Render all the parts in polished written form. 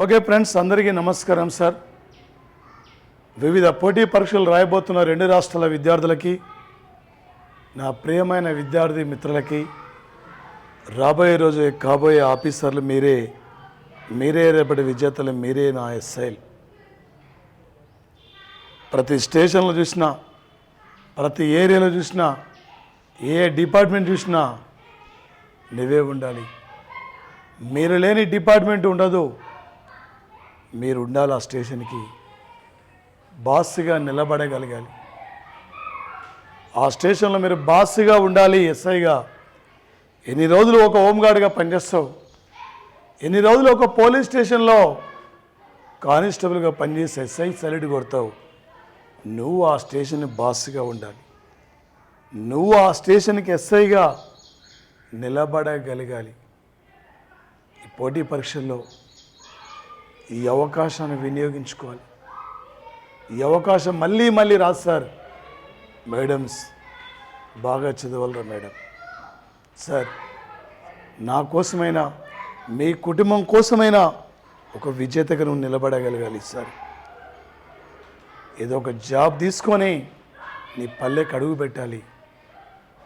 Okay friends, అందరికీ నమస్కారం sir. వివిధ పోటీ పరీక్షలు రాయబోతున్న రెండు రాష్ట్రాల విద్యార్థులకి, నా ప్రియమైన విద్యార్థి మిత్రులకి, రాబోయే రోజు కాబోయే ఆఫీసర్లు మీరే రేపటి విజేతలు, మీరే నా ఎస్ఐలు. ప్రతి స్టేషన్లో చూసినా, ప్రతి ఏరియాలో చూసినా, ఏ డిపార్ట్మెంట్ చూసినా నువ్వే ఉండాలి. మీరు లేని డిపార్ట్మెంట్ ఉండదు. మీరు ఉండాలి. ఆ స్టేషన్కి బాస్గా నిలబడగలగాలి. ఆ స్టేషన్లో మీరు బాస్గా ఉండాలి. ఎస్ఐగా ఎన్ని రోజులు ఒక హోంగార్డ్గా పనిచేస్తావు, ఎన్ని రోజులు ఒక పోలీస్ స్టేషన్లో కానిస్టేబుల్గా పనిచేసి ఎస్ఐ సల్యూట్ కొడతావు. నువ్వు ఆ స్టేషన్ బాస్గా ఉండాలి. నువ్వు ఆ స్టేషన్కి ఎస్ఐగా నిలబడగలగాలి. ఈ పోటీ పరీక్షల్లో ఈ అవకాశాన్ని వినియోగించుకోవాలి. ఈ అవకాశం మళ్ళీ రాదు సార్. మేడమ్స్ బాగా చదవాలరా మేడం. సార్, నా కోసమైనా మీ కుటుంబం కోసమైనా ఒక విజేతగా నువ్వు నిలబడగలగాలి సార్. ఏదో ఒక జాబ్ తీసుకొని నీ పల్లెకి అడుగు పెట్టాలి.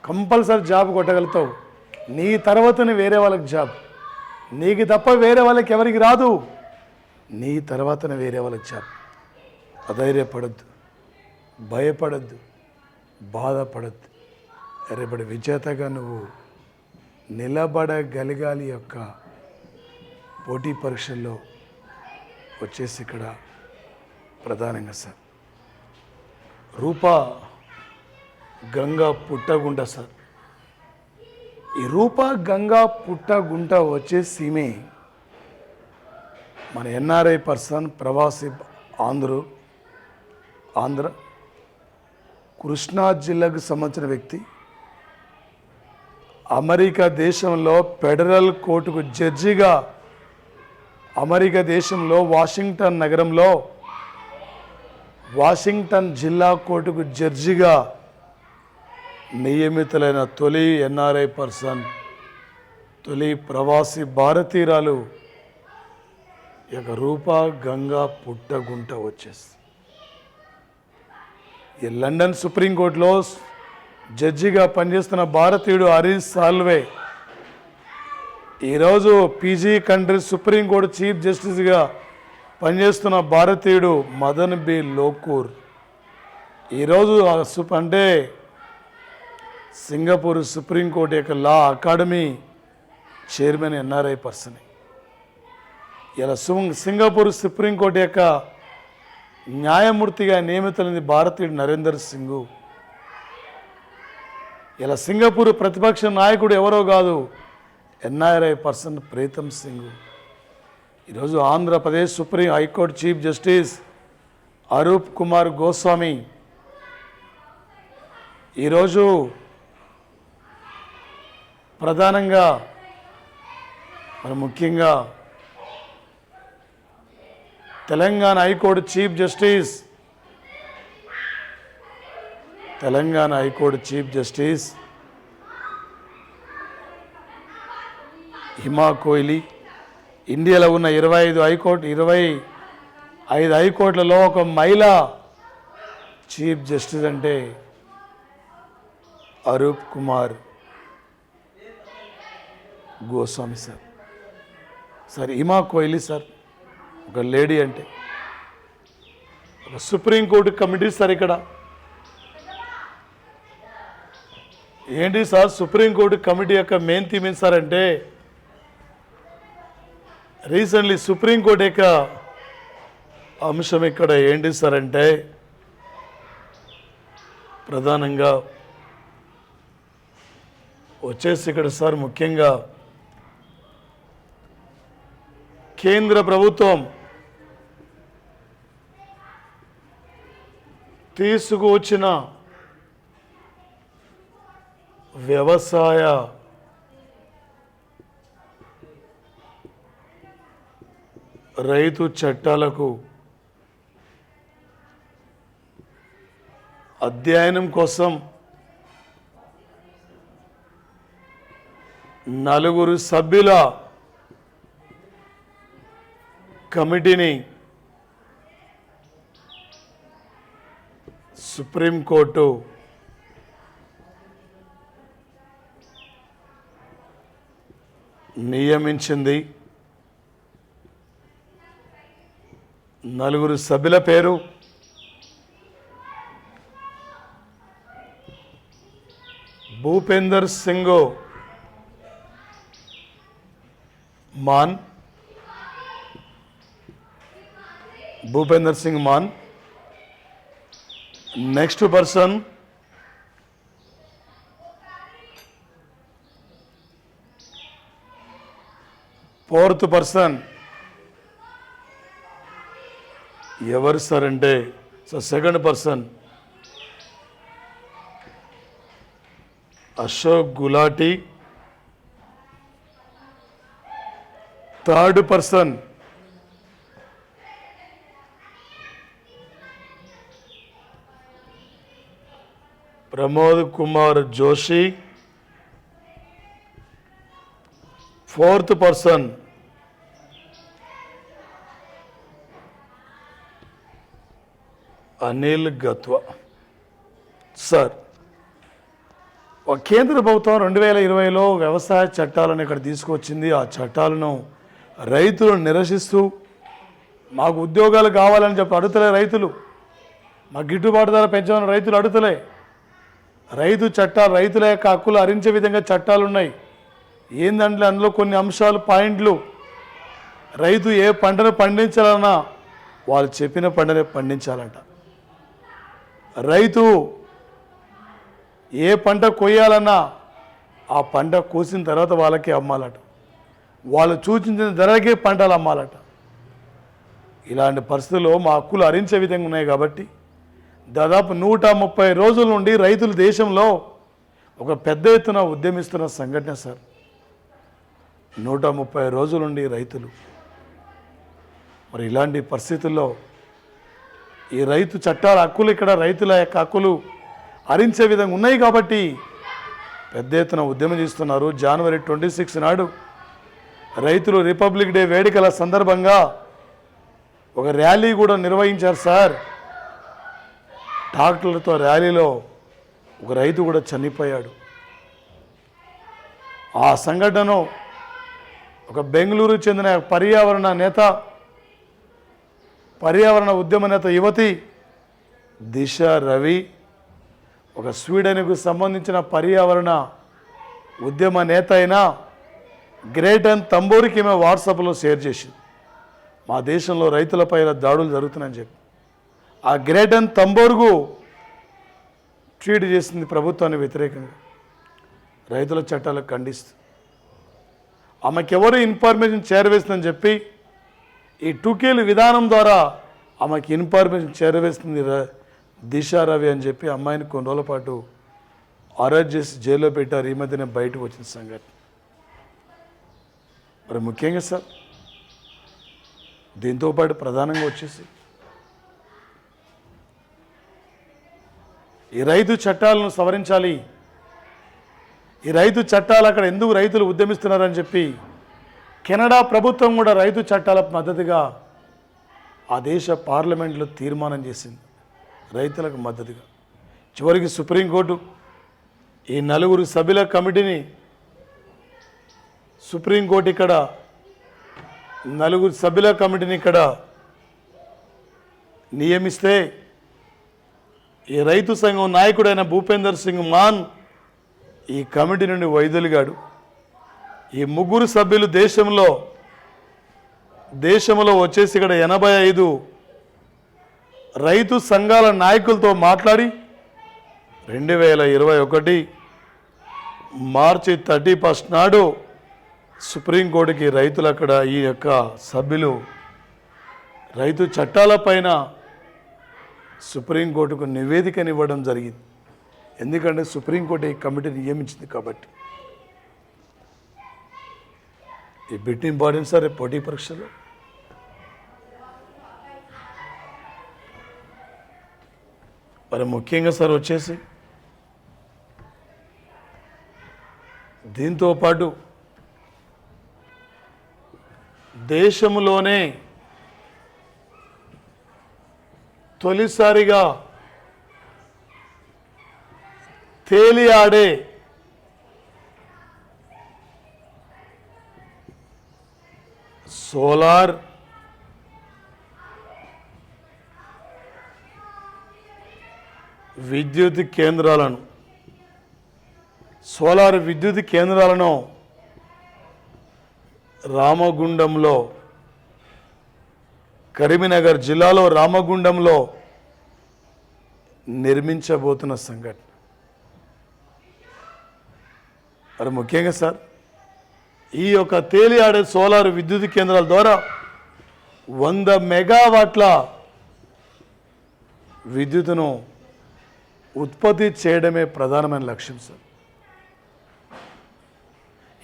కంపల్సరీ జాబ్ కొట్టగలుగుతావు. నీ తర్వాతనే వేరే వాళ్ళకి జాబ్. నీకు తప్ప వేరే వాళ్ళకి ఎవరికి రాదు. నీ తర్వాతనే వేరే వాళ్ళకి జాబ్. అధైర్యపడద్దు, భయపడద్దు, బాధపడద్దు. రేపటి విజేతగా నువ్వు నిలబడగలగాలి. యొక్క పోటీ పరీక్షల్లో వచ్చేసి ఇక్కడ ప్రధానంగా సార్, రూపా గంగా పుట్టగుంట సార్. ఈ రూపా గంగా పుట్టగుంట వచ్చేసి మన ఎన్ఆర్ఐ పర్సన్, ప్రవాసీ ఆంధ్ర కృష్ణా జిల్లాకు సంబంధించిన వ్యక్తి. అమెరికా దేశంలో ఫెడరల్ కోర్టుకు జడ్జిగా, అమెరికా దేశంలో వాషింగ్టన్ నగరంలో వాషింగ్టన్ జిల్లా కోర్టుకు జడ్జిగా నియమితులైన తొలి ఎన్ఆర్ఐ పర్సన్, తొలి ప్రవాసీ భారతీయురాలు ఈ యొక్క రూపా గంగా పుట్టగుంట వచ్చేసి ఈ లండన్ సుప్రీంకోర్టులో జడ్జిగా పనిచేస్తున్న భారతీయుడు హరీష్ సాల్వే, ఈరోజు పీజీ కంట్రీ సుప్రీంకోర్టు చీఫ్ జస్టిస్గా పనిచేస్తున్న భారతీయుడు మదన్ బి లోకూర్, ఈరోజు అంటే సింగపూర్ సుప్రీంకోర్టు యొక్క లా అకాడమీ చైర్మన్ ఎన్ఆర్ఐ పర్సన్. ఇలా సింగపూర్ సుప్రీంకోర్టు యొక్క న్యాయమూర్తిగా నియమితులైన భారతీయుడు నరేందర్ సింగ్. ఇలా సింగపూర్ ప్రతిపక్ష నాయకుడు ఎవరో కాదు, ఎన్ఆర్ఐ పర్సన్ ప్రీతం సింగ్. ఈరోజు Andhra Pradesh supreme high court chief justice Arup Kumar Goswami ఈరోజు ప్రధానంగా ముఖ్యంగా Telangana high court chief justice Hima Kohli, ఇండియాలో ఉన్న 25 హైకోర్టులలో ఒక మహిళా చీఫ్ జస్టిస్ అంటే అరూప్ కుమార్ గోస్వామి సార్. హిమా కోహ్లీ సార్ ఒక లేడీ, అంటే ఒక సుప్రీంకోర్టు కమిటీ సార్. ఇక్కడ ఏంటి సార్ సుప్రీంకోర్టు కమిటీ యొక్క మెయిన్ థీమ్ ఏంటి సార్ అంటే, రీసెంట్లీ సుప్రీంకోర్టు యొక్క అంశం ఇక్కడ ఏంటి సార్ అంటే, ప్రధానంగా వచ్చేసి ఇక్కడ సార్ ముఖ్యంగా కేంద్ర ప్రభుత్వం తీసుకువచ్చిన వ్యవసాయ రైతు చట్టాలకు అధ్యయనం కోసం 4 సభ్యుల కమిటీని సుప్రీంకోర్టు నియమించింది. 4 సభ్యుల పేరు Bhupinder Singh Mann, next person fourth person ఎవరు సార్ అంటే second person Ashok Gulati, third person Pramod Kumar Joshi, fourth person Anil Gatwa. Sir, కేంద్ర ప్రభుత్వం 2020లో వ్యవసాయ చట్టాలను ఇక్కడ తీసుకొచ్చింది. ఆ చట్టాలను రైతులు నిరసిస్తూ మాకు ఉద్యోగాలు కావాలని చెప్పి అడుగుతలే రైతులు, మాకు గిట్టుబాటు ధర పెంచమని రైతులు అడుగుతలే. రైతు చట్టాలు, రైతుల యొక్క హక్కులు హరించే విధంగా చట్టాలు ఉన్నాయి. ఏందంటే అందులో కొన్ని అంశాలు, పాయింట్లు, రైతు ఏ పంటను పండించాలన్నా వాళ్ళు చెప్పిన పంటనే పండించాలంట. రైతు ఏ పంట కొయ్యాలన్నా ఆ పంట కోసిన తర్వాత వాళ్ళకి అమ్మాలట, వాళ్ళు సూచించిన ధరకే పంటలు అమ్మాలట. ఇలాంటి పరిస్థితుల్లో మా హక్కులు హరించే విధంగా ఉన్నాయి. కాబట్టి దాదాపు 130 రోజుల నుండి రైతులు దేశంలో ఒక పెద్ద ఎత్తున ఉద్యమిస్తున్న సంఘటన సార్. 130 రోజుల నుండి రైతులు. మరి ఇలాంటి పరిస్థితుల్లో ఈ రైతు చట్టాల హక్కులు, ఇక్కడ రైతుల యొక్క హక్కులు హరించే విధంగా ఉన్నాయి కాబట్టి పెద్ద ఎత్తున ఉద్యమం చేస్తున్నారు. జనవరి 26 నాడు రైతులు రిపబ్లిక్ డే వేడుకల సందర్భంగా ఒక ర్యాలీ కూడా నిర్వహించారు సార్. ట్రాక్టర్లతో ర్యాలీలో ఒక రైతు కూడా చనిపోయాడు. ఆ సంఘటనను ఒక బెంగళూరు చెందిన పర్యావరణ ఉద్యమ నేత యువతి దిశ రవి, ఒక స్వీడన్కు సంబంధించిన పర్యావరణ ఉద్యమ నేత అయిన గ్రేటన్ తంబోరికి ఈమె వాట్సాప్లో షేర్ చేసింది. మా దేశంలో రైతులపై దాడులు జరుగుతున్నాయని చెప్పి ఆ గ్రేటన్ తంబోర్గు ట్వీట్ చేసింది ప్రభుత్వానికి వ్యతిరేకంగా, రైతుల చట్టాలకు ఖండిస్తూ. ఆమెకెవరు ఇన్ఫర్మేషన్ చేరవేస్తుందని చెప్పి ఈ టూకేలు విధానం ద్వారా ఆమెకి ఇన్ఫర్మేషన్ చేరవేస్తుంది దిశ రవి అని చెప్పి అమ్మాయిని కొన్ని రోజుల పాటు అరెస్ట్ చేసి జైల్లో పెట్టారు. ఈ మధ్యనే బయటకు వచ్చిన సంగతి. మరి ముఖ్యంగా సార్, దీంతోపాటు ప్రధానంగా వచ్చేసి ఈ రైతు చట్టాలను సవరించాలి, ఈ రైతు చట్టాలు అక్కడ ఎందుకు రైతులు ఉద్యమిస్తున్నారని చెప్పి కెనడా ప్రభుత్వం కూడా రైతు చట్టాలకు మద్దతుగా ఆ దేశ పార్లమెంట్లో తీర్మానం చేసింది, రైతులకు మద్దతుగా. చివరికి సుప్రీంకోర్టు ఈ 4 సభ్యుల కమిటీని సుప్రీంకోర్టు ఇక్కడ 4 సభ్యుల కమిటీని ఇక్కడ నియమిస్తే ఈ రైతు సంఘం నాయకుడైన భూపేందర్ సింగ్ మాన్ ఈ కమిటీ నుండి వైదొలిగాడు. ఈ 3 సభ్యులు దేశంలో వచ్చేసి ఇక్కడ 85 రైతు సంఘాల నాయకులతో మాట్లాడి 2021 మార్చి 31 నాడు సుప్రీంకోర్టుకి రైతులు అక్కడ ఈ యొక్క సభ్యులు రైతు చట్టాలపైన సుప్రీంకోర్టుకు నివేదికనివ్వడం జరిగింది. ఎందుకంటే సుప్రీంకోర్టు ఈ కమిటీని నియమించింది కాబట్టి. ఈ బిట్ ఇంపార్టెంట్ సార్ పోటీ పరీక్షలో. మరి ముఖ్యంగా సార్ వచ్చేసి దీంతోపాటు దేశంలోనే తొలిసారిగా తేలియాడే సోలార్ విద్యుత్ కేంద్రాలను రామగుండంలో, కరీంనగర్ జిల్లాలో రామగుండంలో నిర్మించబోతున్న సంఘటన. మరి ముఖ్యంగా సార్, ఈ యొక్క తేలియాడే సోలార్ విద్యుత్ కేంద్రాల ద్వారా 100 మెగావాట్ల విద్యుత్తును ఉత్పత్తి చేయడమే ప్రధానమైన లక్ష్యం సార్.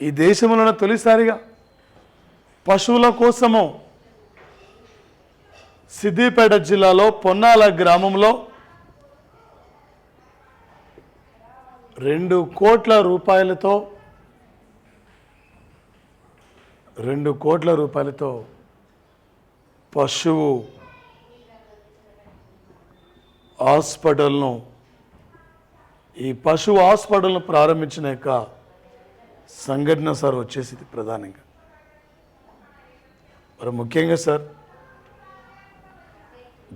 ఈ దేశంలోనే తొలిసారిగా పశువుల కోసము సిద్దిపేట జిల్లాలో పొన్నాల గ్రామంలో 2 కోట్ల రూపాయలతో పశువు హాస్పిటల్ను ప్రారంభించిన యొక్క సంఘటన సార్ వచ్చేసింది ప్రధానంగా. మరి ముఖ్యంగా సార్,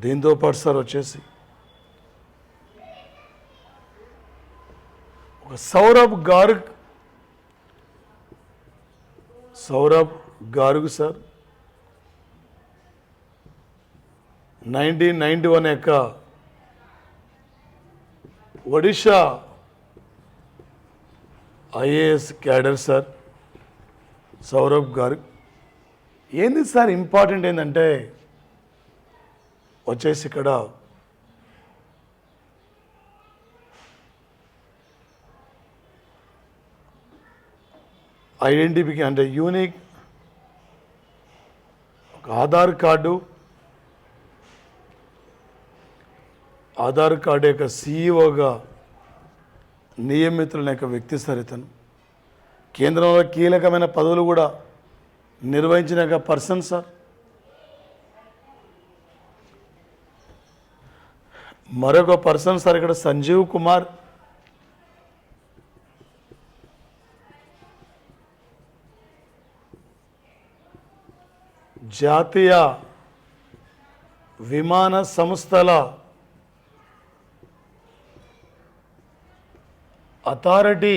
దీంతో పాటు సార్ వచ్చేసి ఒక సౌరభ్ గార్గ్ సార్ 1991 యొక్క Odisha IAS cadre sir Saurabh Garg. ఏంది సార్ ఇంపార్టెంట్ ఏంటంటే వచ్చేసి ఇక్కడ ఐడెంటిఫికేషన్ అంటే యూనిక్ ఒక ఆధార్ కార్డు యొక్క సీఈఓగా నియమితులైన యొక్క వ్యక్తి సార్ ఇతను. కేంద్రంలో కీలకమైన పదవులు కూడా నిర్వహించిన యొక్క పర్సన్ సార్. మరొక పర్సన్ సార్ ఇక్కడ సంజీవ్ కుమార్, జాతీయ విమాన సంస్థల అథారిటీ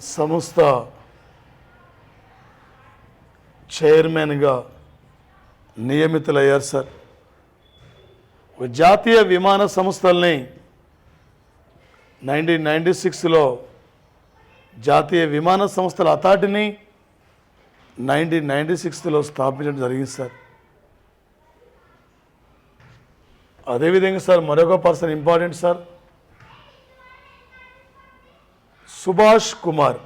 సంస్థ చైర్మన్గా నియమితులయ్యారు సార్. జాతీయ విమాన సంస్థల్ని 1996లో జాతీయ విమాన సంస్థల అథారిటీని 1996లో స్థాపించడం జరిగింది సార్. అదేవిధంగా సార్ మరొక person important sir, Subhash Kumar.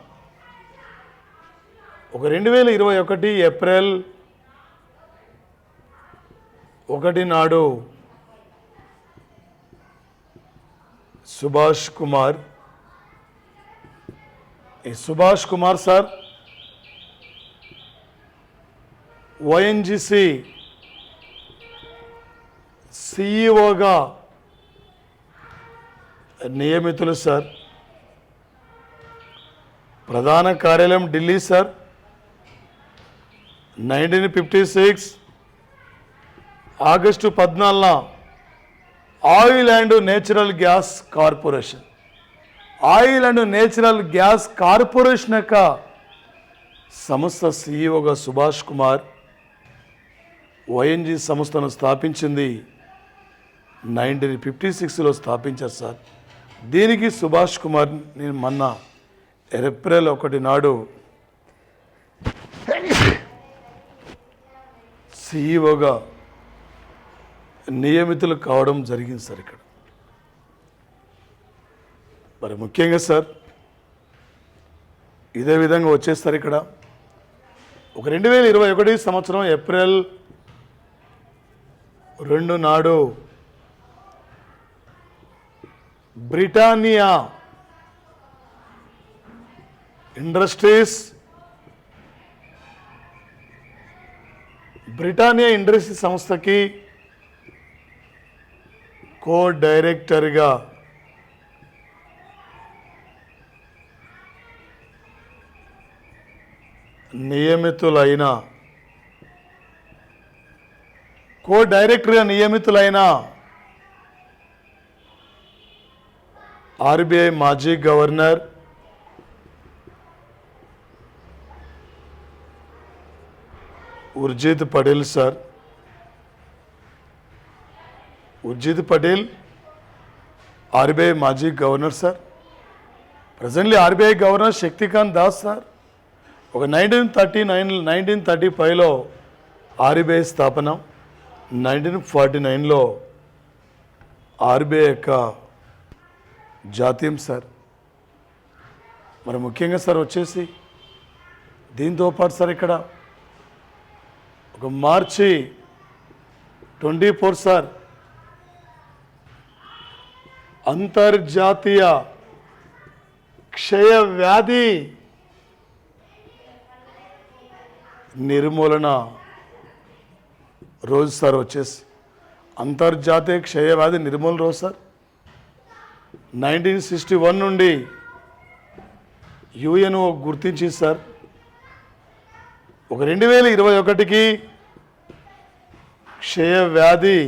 ఒక 2021 ఏప్రిల్ 1 నాడు సుభాష్ కుమార్ సార్ ఓఎన్జీసీ సిఈఓగా నియమితులు సార్. ప్రధాన కార్యాలయం ఢిల్లీ సార్. 1956 ఆగస్టు 14న oil and natural gas corporation యొక్క సంస్థ సిఈఓగా సుభాష్ కుమార్ ఓఎన్జీ సంస్థను స్థాపించింది 1956లో స్థాపించారు సార్. దీనికి సుభాష్ కుమార్ నేను మొన్న ఏప్రిల్ 1 నాడు సిఈఓగా నియమితులు కావడం జరిగింది సార్. ఇక్కడ మరి ముఖ్యంగా సార్ ఇదే విధంగా వచ్చేస్తారు. ఇక్కడ ఒక 2021 సంవత్సరం ఏప్రిల్ 2 నాడు బ్రిటానియా ఇండస్ట్రీస్ బ్రిటానియా ఇండస్ట్రీ సంస్థకి కో డైరెక్టర్గా నియమితులైన ఆర్బీఐ మాజీ governor Urjit Patel sir. Urjit Patel RBI మాజీ governor sir. Presently RBI governor Shaktikanta Das sir. ఒక 1935లో ఆర్బీఐ స్థాపన, 1949లో ఆర్బీఐ యొక్క జాతీయం సార్. మరి ముఖ్యంగా సార్ వచ్చేసి దీంతో పాటు సార్ ఇక్కడ ఒక మార్చి 24 సార్ అంతర్జాతీయ క్షయ వ్యాధి నిర్మూలన రోజు సార్. వచ్చేసి అంతర్జాతీయ క్షయ వ్యాధి నిర్మూలన రోజు సార్. 1961 నుండి యుఎన్ఓ గుర్తించింది సార్. ఒక 2021కి క్షయ వ్యాధి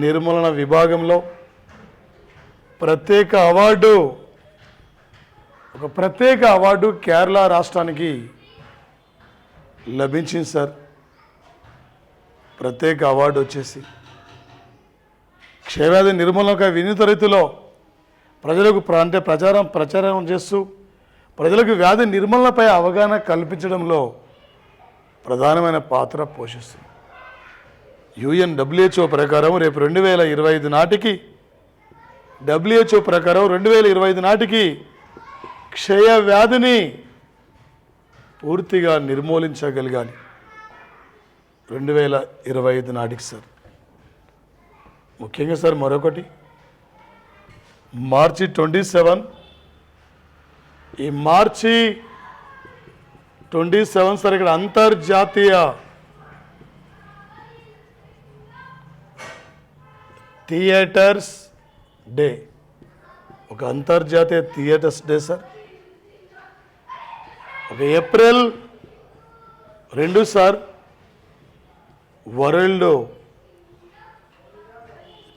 నిర్మూలన విభాగంలో ఒక ప్రత్యేక అవార్డు కేరళ రాష్ట్రానికి లభించింది సార్. ప్రత్యేక అవార్డు వచ్చేసి క్షయవ్యాధి నిర్మూలన వినూత రీతిలో ప్రజలకు ప్రచారం చేస్తూ ప్రజలకు వ్యాధి నిర్మూలనపై అవగాహన కల్పించడంలో ప్రధానమైన పాత్ర పోషిస్తుంది. WHO ప్రకారం రేపు 2025 నాటికి WHO ప్రకారం 2025 నాటికి క్షయ వ్యాధిని పూర్తిగా నిర్మూలించగలగాలి. 2025 నాటికి సార్. ముఖ్యంగా సార్ మరొకటి మార్చి 27, ఈ మార్చి 27 సార్ ఇక్కడ అంతర్జాతీయ థియేటర్స్ డే. ఒక అంతర్జాతీయ థియేటర్స్ డే సార్. ఒక ఏప్రిల్ 2 సార్ వరల్డ్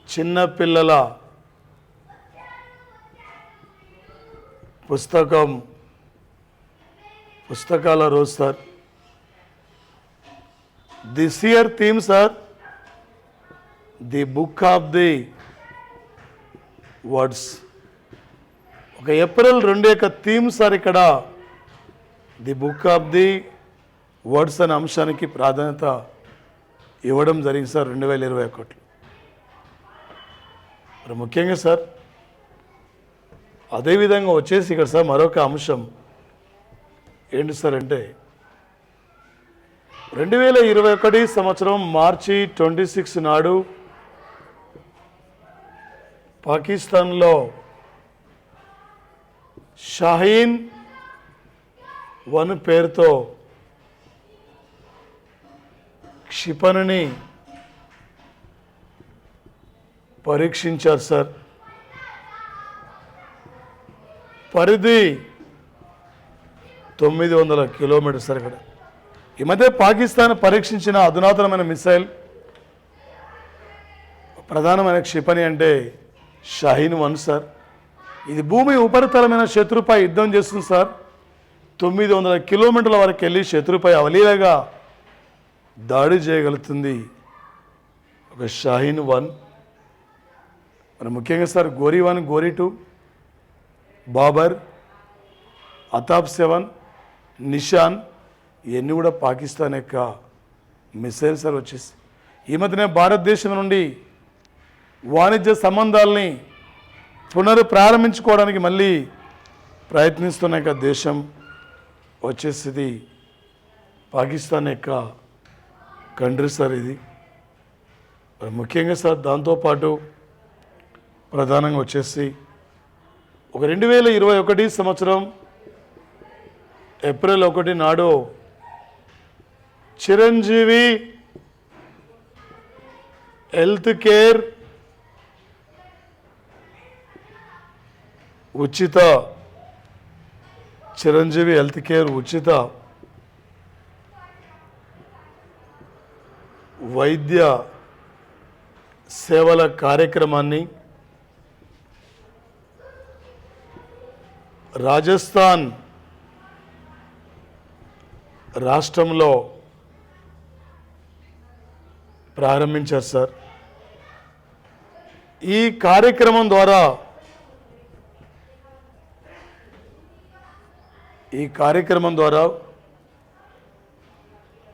చిన్నపిల్లల పుస్తకాల రోజు sir. This year theme sir the book of the words. ఒక ఏప్రిల్ 2 యొక్క థీమ్ సార్ ఇక్కడ the book of the words అనే అంశానికి ప్రాధాన్యత ఇవ్వడం జరిగింది సార్ 2021. మరి ముఖ్యంగా సార్ అదేవిధంగా వచ్చేసి ఇక్కడ సార్ మరొక అంశం ఏంటి సార్ అంటే 2021 సంవత్సరం మార్చి 26 నాడు పాకిస్తాన్లో షాహీన్-1 పేరుతో క్షిపణిని పరీక్షించారు సార్. పరిధి 900 కిలోమీటర్ సార్. ఇక్కడ ఈ మధ్య పాకిస్తాన్ పరీక్షించిన అధునాతనమైన మిసైల్ ప్రధానమైన క్షిపణి అంటే షాహీన్-1 సార్. ఇది భూమి ఉపరితలమైన శత్రుపై యుద్ధం చేస్తుంది సార్. 900 కిలోమీటర్ల వరకు వెళ్ళి శత్రుపై అవలీలగా దాడి చేయగలుగుతుంది ఒక షాహీన్-1. మరి ముఖ్యంగా సార్ గోరీ-1, గోరీ-2, బాబర్, అతాబ్-7, నిషాన్ ఇవన్నీ కూడా పాకిస్తాన్ యొక్క మిసైల్ సార్. వచ్చేసి ఈ మధ్యనే భారతదేశం నుండి వాణిజ్య సంబంధాలని పునరుప్రారంభించుకోవడానికి మళ్ళీ ప్రయత్నిస్తున్న యొక్క దేశం వచ్చేసి పాకిస్తాన్ యొక్క కంట్రీ సార్ ఇది. ముఖ్యంగా సార్ దాంతోపాటు ప్రధానంగా వచ్చేసి ఒక 2021 సంవత్సరం ఏప్రిల్ 1 నాడు చిరంజీవి హెల్త్ కేర్ ఉచిత చిరంజీవి హెల్త్ కేర్ ఉచిత వైద్య సేవల కార్యక్రమాన్ని రాజస్థాన్ రాష్ట్రంలో ప్రారంభించారు సార్. ఈ కార్యక్రమం ద్వారా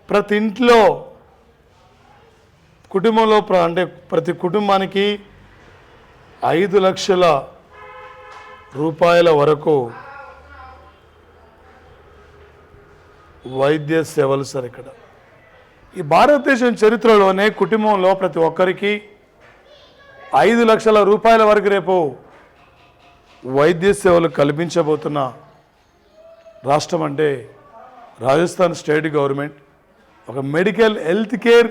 ప్రతి ఇంట్లో కుటుంబంలో అంటే ప్రతి కుటుంబానికి 5 లక్షల రూపాయల వరకు వైద్య సేవలు సార్. ఇక్కడ ఈ భారతదేశం చరిత్రలోనే కుటుంబంలో ప్రతి ఒక్కరికి 5 లక్షల రూపాయల వరకు రేపు వైద్య సేవలు కల్పించబోతున్న రాష్ట్రం అంటే రాజస్థాన్ స్టేట్ గవర్నమెంట్ ఒక మెడికల్ హెల్త్ కేర్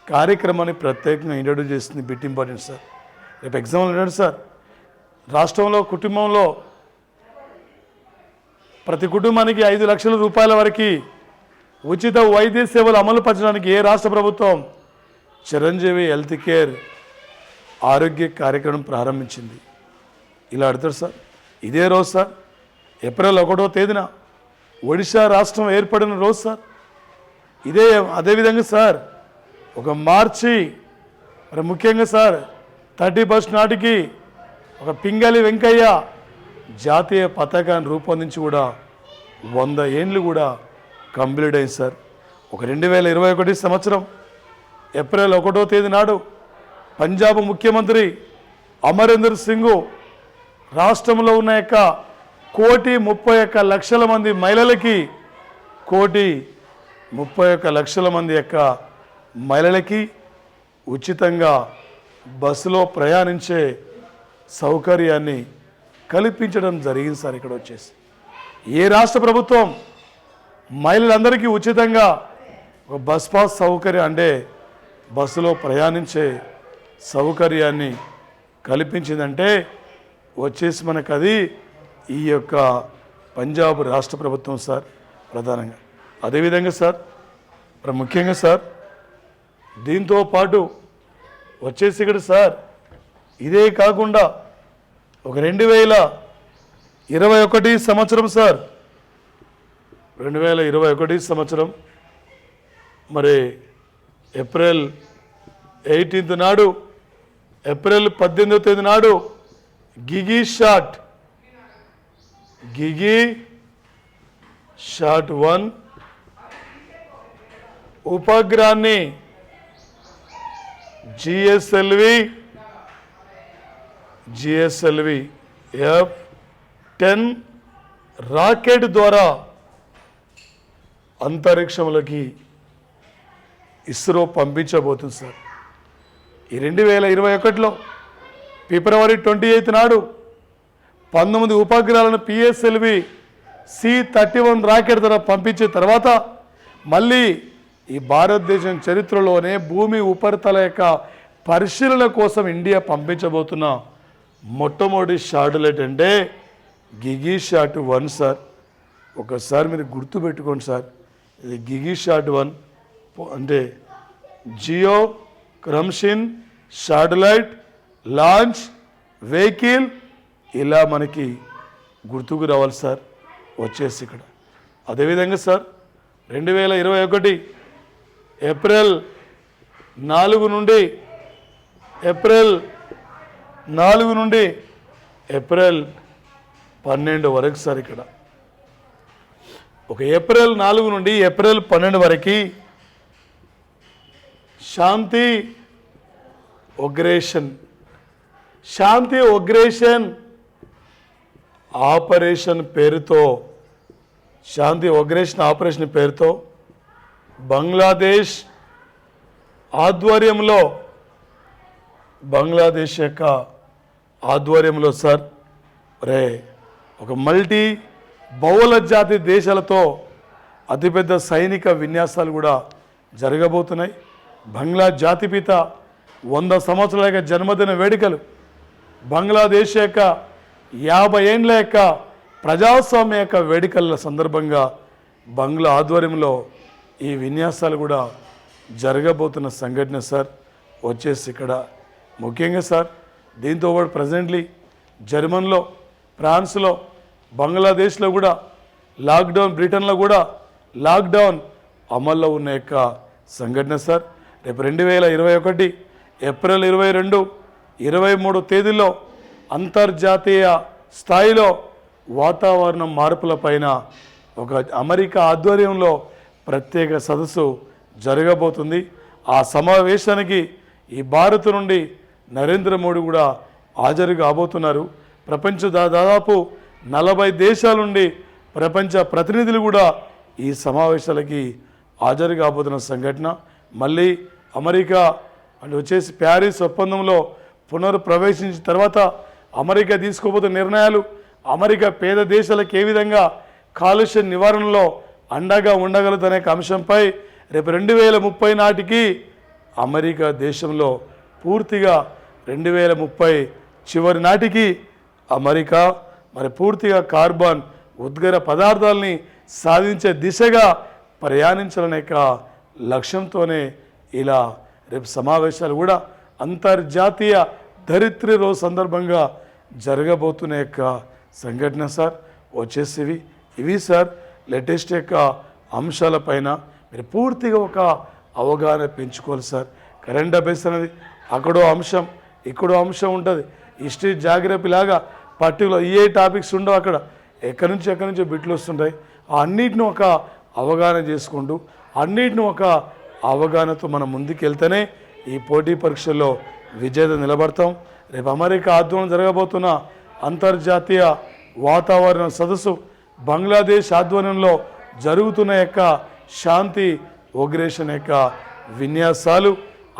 కార్యక్రమాన్ని ప్రత్యేకంగా ఇంట్రడ్యూస్ చేస్తుంది. Bit important sir. రేపు ఎగ్జామ్లు ఉన్నాడు సార్. రాష్ట్రంలో కుటుంబంలో ప్రతి కుటుంబానికి 5 లక్షల రూపాయల వరకు ఉచిత వైద్య సేవలు అమలు పరచడానికి ఏ రాష్ట్ర ప్రభుత్వం చిరంజీవి హెల్త్ కేర్ ఆరోగ్య కార్యక్రమం ప్రారంభించింది. ఇలా అడుగుతారు సార్. ఇదే రోజు సార్ ఏప్రిల్ 1వ తేదీన ఒడిశా రాష్ట్రం ఏర్పడిన రోజు సార్. అదేవిధంగా సార్ ఒక మార్చి మరి ముఖ్యంగా సార్ 31 నాటికి ఒక పింగళి వెంకయ్య జాతీయ పతాకాన్ని రూపొందించి కూడా 100 ఏండ్లు కూడా కంప్లీట్ అయింది సార్. ఒక 2021 సంవత్సరం ఏప్రిల్ 1వ తేదీ నాడు పంజాబ్ ముఖ్యమంత్రి అమరీందర్ సింగ్ రాష్ట్రంలో ఉన్న 1,31,00,000 మంది మహిళలకి 1,31,00,000 మంది మహిళలకి ఉచితంగా బస్సులో ప్రయాణించే సౌకర్యాన్ని కల్పించడం జరిగింది సార్. ఇక్కడ వచ్చేసి ఏ రాష్ట్ర ప్రభుత్వం మహిళలందరికీ ఉచితంగా ఒక బస్ పాస్ సౌకర్యం అంటే బస్సులో ప్రయాణించే సౌకర్యాన్ని కల్పించిందంటే వచ్చేసి మనకు అది ఈ యొక్క పంజాబ్ రాష్ట్ర ప్రభుత్వం సార్ ప్రధానంగా. అదేవిధంగా సార్ ముఖ్యంగా సార్ దీంతో పాటు వచ్చేసి ఇక్కడ సార్ ఇదే కాకుండా ఒక 2021 సంవత్సరం సార్ 2021 సంవత్సరం మరి ఏప్రిల్ 18th నాడు ఏప్రిల్ 18వ తేదీ నాడు గిగి షాట్ 1 ఉపగ్రహాన్ని జిఎస్ఎల్వి F-10 రాకెట్ ద్వారా అంతరిక్షంలోకి ఇస్రో పంపించబోతుంది సార్. ఈ 2021లో ఫిబ్రవరి 28 నాడు 19 ఉపగ్రహాలను PSLV C-31 రాకెట్ ద్వారా పంపించిన తర్వాత మళ్ళీ ఈ భారతదేశం చరిత్రలోనే భూమి ఉపరితల యొక్క పరిశీలన కోసం ఇండియా పంపించబోతున్న మొట్టమొదటి శాటిలైట్ అంటే గిగి షాట్ 1 సార్. ఒకసారి మీరు గుర్తుపెట్టుకోండి సార్. ఇది గిగి షాట్ 1 అంటే జియో క్రమ్షిన్ శాటిలైట్ లాంచ్ వెహికల్ ఇలా మనకి గుర్తుకు రావాలి సార్ వచ్చేసి ఇక్కడ. అదేవిధంగా సార్ 2021 ఏప్రిల్ 4 నుండి ఏప్రిల్ 12 వరకు సార్ ఇక్కడ ఒక ఏప్రిల్ 4 నుండి ఏప్రిల్ 12 వరకు శాంతి ఒగ్రేషన్ ఆపరేషన్ పేరుతో బంగ్లాదేశ్ యొక్క ఆధ్వర్యంలో సార్ ఒక మల్టీ బహుళ జాతి దేశాలతో అతిపెద్ద సైనిక విన్యాసాలు కూడా జరగబోతున్నాయి. బంగ్లా జాతిపిత 100 సంవత్సరాల యొక్క జన్మదిన వేడుకలు, బంగ్లాదేశ్ యొక్క 50 ఏండ్ల యొక్క ప్రజాస్వామ్య యొక్క వేడుకల సందర్భంగా బంగ్లా ఆధ్వర్యంలో ఈ విన్యాసాలు కూడా జరగబోతున్న సంఘటన సార్. వచ్చేసి ఇక్కడ ముఖ్యంగా సార్ దీంతో పాటు ప్రజెంట్లీ జర్మన్లో, ఫ్రాన్స్లో, బంగ్లాదేశ్లో కూడా లాక్డౌన్, బ్రిటన్లో కూడా లాక్డౌన్ అమల్లో ఉన్న యొక్క సంఘటన సార్. రేపు 2021 ఏప్రిల్ 22, 23 తేదీల్లో అంతర్జాతీయ స్థాయిలో వాతావరణ మార్పుల పైన ఒక అమెరికా ఆధ్వర్యంలో ప్రత్యేక సదస్సు జరగబోతుంది. ఆ సమావేశానికి ఈ భారత్ నుండి నరేంద్ర మోడీ కూడా హాజరు కాబోతున్నారు. ప్రపంచ దాదాపు 40 దేశాల నుండి ప్రపంచ ప్రతినిధులు కూడా ఈ సమావేశాలకి హాజరు కాబోతున్న సంఘటన. మళ్ళీ అమెరికా అంటే వచ్చేసి ప్యారిస్ ఒప్పందంలో పునర్ప్రవేశించిన తర్వాత అమెరికా తీసుకోబోతున్న నిర్ణయాలు, అమెరికా పేద దేశాలకు ఏ విధంగా కాలుష్య నివారణలో అండగా ఉండగలుగుతున్న అంశంపై రేపు 2030 నాటికి అమెరికా దేశంలో పూర్తిగా 2030 చివరి నాటికి అమెరికా పూర్తిగా కార్బన్ ఉద్గార పదార్థాలని సాధించే దిశగా ప్రయాణించాలనే లక్ష్యంతోనే ఇలా రేపు సమావేశాలు కూడా అంతర్జాతీయ ధరిత్రి రోజు సందర్భంగా జరగబోతున్న సంఘటన సార్. వచ్చేసివి ఇవి సార్ లేటెస్ట్ అంశాలపైన మీరు పూర్తిగా ఒక అవగాహన పెంచుకోవాలి సార్. కరెంట్ అఫైర్స్ అనేది అక్కడో అంశం ఇక్కడో అంశం ఉంటుంది. హిస్టరీ జాగ్రఫీ లాగా పర్టికులర్ ఏ టాపిక్స్ ఉండవు, అక్కడ ఎక్కడి నుంచో బిట్లు వస్తుంటాయి. అన్నిటిని ఒక అవగాహన చేసుకుంటూ అన్నిటిని ఒక అవగాహనతో మనం ముందుకు వెళ్తేనే ఈ పోటీ పరీక్షల్లో విజేత నిలబడతాం. రేపు అమెరికా ఆధ్వర్యంలో జరగబోతున్న అంతర్జాతీయ వాతావరణ సదస్సు, బంగ్లాదేశ్ ఆధ్వర్యంలో జరుగుతున్న శాంతి ఓగ్రేషన్ విన్యాసాలు,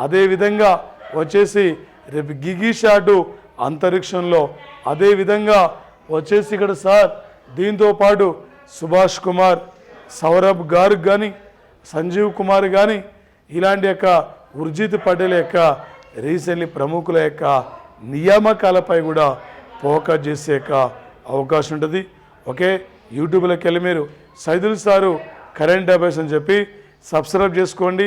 అదేవిధంగా వచ్చేసి రేపు గిగిషాటు అంతరిక్షంలో, అదేవిధంగా వచ్చేసి ఇక్కడ సార్ దీంతో పాటు సుభాష్ కుమార్, సౌరభ్ గార్గ్ కానీ, సంజీవ్ కుమార్ కానీ ఇలాంటి ఉర్జిత్ పటేల్ రీసెంట్లీ ప్రముఖుల నియామకాలపై కూడా ఫోకస్ చేసే అవకాశం ఉంటుంది. ఓకే, యూట్యూబ్లోకి వెళ్ళి మీరు సైదుల్ సారు కరెంట్ అఫైర్స్ అని చెప్పి సబ్స్క్రైబ్ చేసుకోండి.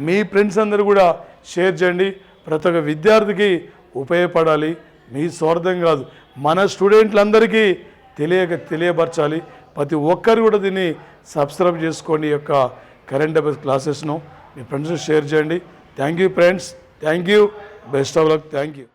మీ ఫ్రెండ్స్ అందరూ కూడా షేర్ చేయండి. ప్రతి ఒక్క విద్యార్థికి ఉపయోగపడాలి. మీ స్వార్థం కాదు, మన స్టూడెంట్లందరికీ తెలియపరచాలి. ప్రతి ఒక్కరు కూడా దీన్ని సబ్స్క్రైబ్ చేసుకోండి. ఈ యొక్క కరెంట్ అఫైర్స్ క్లాసెస్ను మీ ఫ్రెండ్స్ షేర్ చేయండి. Thank you friends, thank you, best of luck, thank you.